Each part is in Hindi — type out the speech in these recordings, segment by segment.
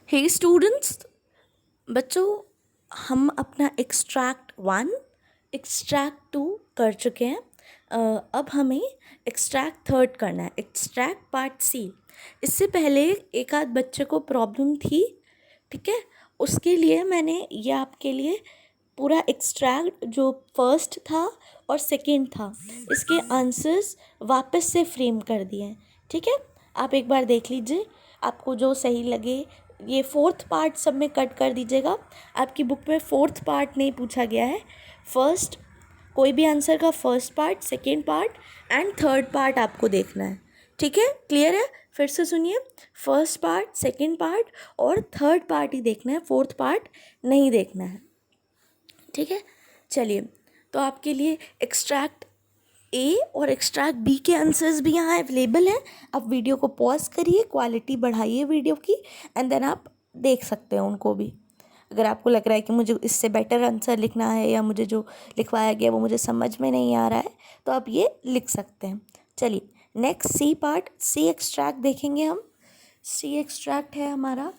हे स्टूडेंट्स, बच्चों हम अपना एक्सट्रैक्ट 1 एक्सट्रैक्ट 2 कर चुके हैं। अब हमें एक्सट्रैक्ट 3 करना है, एक्सट्रैक्ट पार्ट सी। इससे पहले एक आध बच्चे को प्रॉब्लम थी, ठीक है, उसके लिए मैंने ये आपके लिए पूरा एक्सट्रैक्ट जो फर्स्ट था और सेकंड था इसके आंसर्स वापस से फ्रेम कर दिए हैं, ठीक है। आप एक बार देख लीजिए, आपको जो सही लगे। ये 4th पार्ट सब में कट कर दीजिएगा, आपकी बुक में 4th पार्ट नहीं पूछा गया है। फर्स्ट कोई भी आंसर का first part, second part and third part आपको देखना है, ठीक है। क्लियर है? फिर से सुनिए, फर्स्ट पार्ट, सेकेंड पार्ट और थर्ड पार्ट ही देखना है, 4th पार्ट नहीं देखना है, ठीक है। चलिए, तो आपके लिए एक्सट्रैक्ट ए और एक्सट्रैक्ट बी के आंसर्स भी यहाँ अवेलेबल हैं। आप वीडियो को पॉज करिए, क्वालिटी बढ़ाइए वीडियो की, एंड देन आप देख सकते हैं उनको भी। अगर आपको लग रहा है कि मुझे इससे बेटर आंसर लिखना है या मुझे जो लिखवाया गया वो मुझे समझ में नहीं आ रहा है, तो आप ये लिख सकते हैं। चलिए, next C part, C extract देखेंगे हम। सी एक्सट्रैक्ट है हमारा,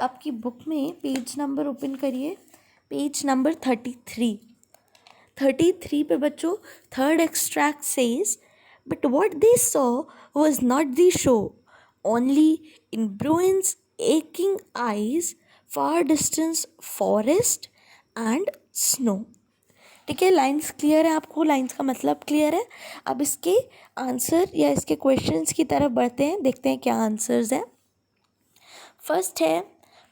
आपकी बुक में पेज नंबर ओपन करिए, पेज नंबर 33 पे बच्चों third extract says, but what they saw was not the show, only in Bruin's aching eyes, far distance forest and snow। ठीक है, लाइंस क्लियर है? आपको लाइंस का मतलब क्लियर है? अब इसके आंसर या इसके क्वेश्चंस की तरफ बढ़ते हैं, देखते हैं क्या आंसर्स हैं। फर्स्ट है,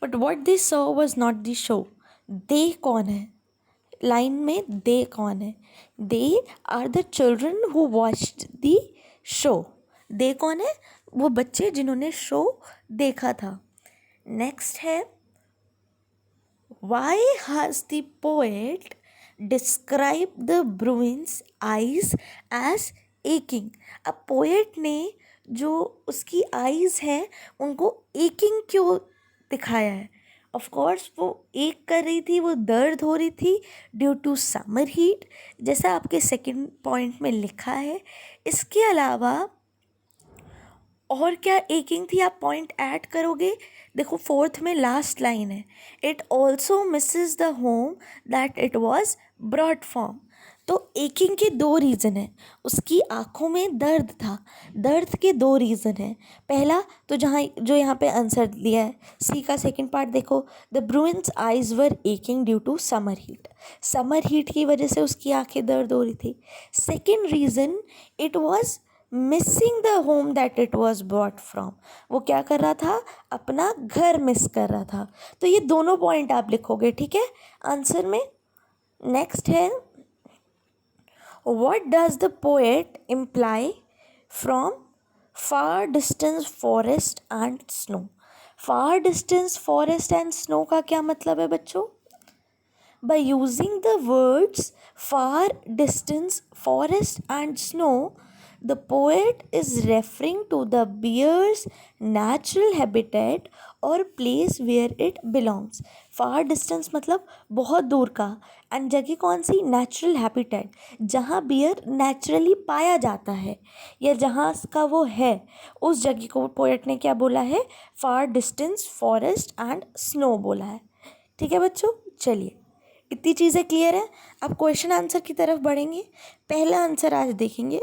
but what they saw was not the show. They कौन है? लाइन में दे कौन है? They are the children who watched the show. They कौन है? वो बच्चे जिन्होंने शो देखा था। नेक्स्ट है, why has the poet describe the Bruin's eyes as aching. अब पोएट ने जो उसकी आइज़ हैं उनको एकिंग क्यों दिखाया है? ऑफ कोर्स वो एक कर रही थी, वो दर्द हो रही थी ड्यू टू समर हीट, जैसा आपके सेकंड पॉइंट में लिखा है। इसके अलावा और क्या एकिंग थी? आप पॉइंट ऐड करोगे। देखो, 4th में लास्ट लाइन है, it also Mrs the home that it was broad from. तो एकिंग के 2 रीज़न हैं। उसकी आँखों में दर्द था, दर्द के 2 रीज़न हैं। पहला तो जो यहाँ पे आंसर दिया है सी का सेकंड पार्ट देखो, the Bruin's eyes were aching due to summer heat. Summer heat की वजह से उसकी आँखें दर्द हो रही थी। Second reason, it was missing the home that it was brought from. वो क्या कर रहा था? अपना घर मिस कर रहा था। तो ये दोनों पॉइंट आप लिखोगे, ठीक है, आंसर में। नेक्स्ट है, what does the poet imply from far distance forest and snow. Far distance forest and snow का क्या मतलब है बच्चों? By using the words far distance, forest and snow, the poet is referring to the bear's natural habitat or place where it belongs। far distance मतलब बहुत दूर का, एंड जगह कौन सी? नेचुरल हैबिटेट, जहाँ बियर नेचुरली पाया जाता है या जहाँ का वो है, उस जगह को पोएट ने क्या बोला है? फार डिस्टेंस, फॉरेस्ट एंड स्नो बोला है। ठीक है बच्चों, चलिए इतनी चीज़ें क्लियर है। अब क्वेश्चन आंसर की तरफ बढ़ेंगे। पहला आंसर आज देखेंगे,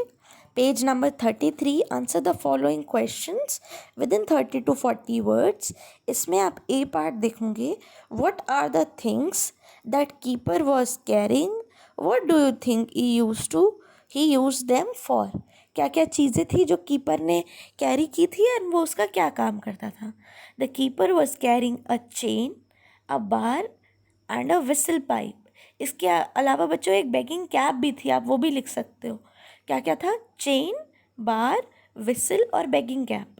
page number 33, answer the following questions within 30 to 40 words. इसमें आप ए पार्ट देखोगे, what are the things that keeper was carrying, what do you think he use them for. क्या क्या चीज़ें थी जो कीपर ने कैरी की थी एंड वो उसका क्या काम करता था? The keeper was carrying a chain, a bar and a whistle pipe. इसके अलावा बच्चों एक बेगिंग कैप भी थी, आप वो भी लिख सकते हो। क्या क्या था? चेन, बार, विसल और begging cap.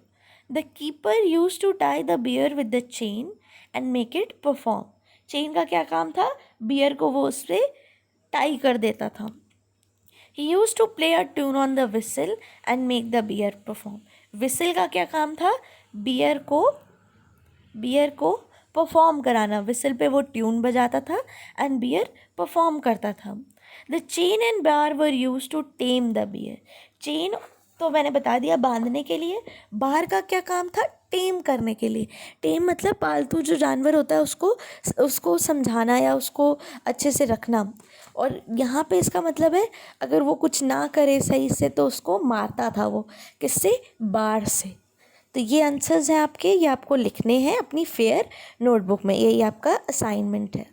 The keeper use to tie the bear with the chain and make it perform. Chain का क्या काम था? बियर को वो उससे टाई कर देता था। He use to play a tune on the whistle and make the bear perform. Whistle का क्या काम था? बियर को परफॉर्म कराना। विसल पे वो ट्यून बजाता था एंड बियर परफॉर्म करता था। The chain and bar were use to tame the bear. Chain तो मैंने बता दिया बांधने के लिए। बाहर का क्या काम था? टेम करने के लिए। टेम मतलब पालतू जो जानवर होता है उसको उसको समझाना या उसको अच्छे से रखना। और यहाँ पे इसका मतलब है अगर वो कुछ ना करे सही से तो उसको मारता था वो। किससे? बाढ़ से। तो ये आंसर्स हैं आपके, ये आपको लिखने हैं अपनी फेयर नोटबुक में, यही आपका असाइनमेंट है।